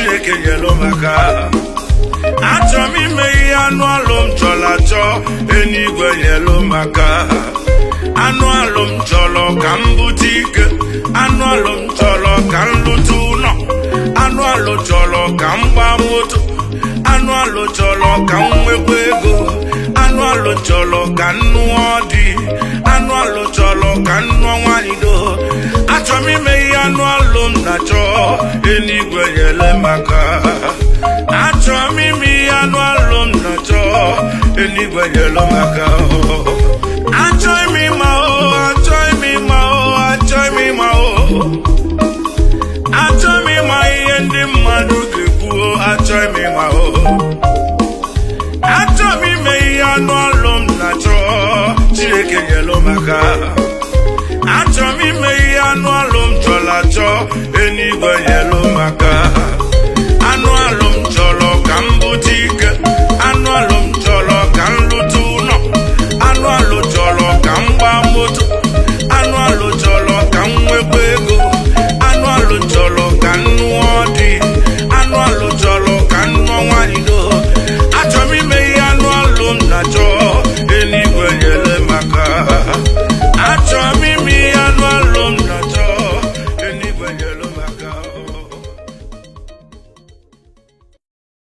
Chineke nyelu maka achọ m ime ihe anụ alụ m chọrọ achọ eluigwe nyelu maka anụ alụ m chọrọ ka m bute ike anụ alụ m chọrọ ka m lụta ụlọ anụ alụ chọrọ ka m gbaa moto anụ alụ chọrọ ka m nwekwa ego anụ alụ chọrọ ka m nụọ dị anụ alụ chọrọ ka m nụọ nwaanyị do achọ m ime ihe anụ alụ m na-achọ eluigwe nyele maka achọ m ime ihe anụ alụ m na-achọ eluigwe nyele maka achọ m ịma achọ m ịma achọ m ịma achọ m ịma ihe ndị mmadụ ga-ekwu achọ m ịma achọ m ime ihe anụ alụ m na-achọ Chineke nyelu maka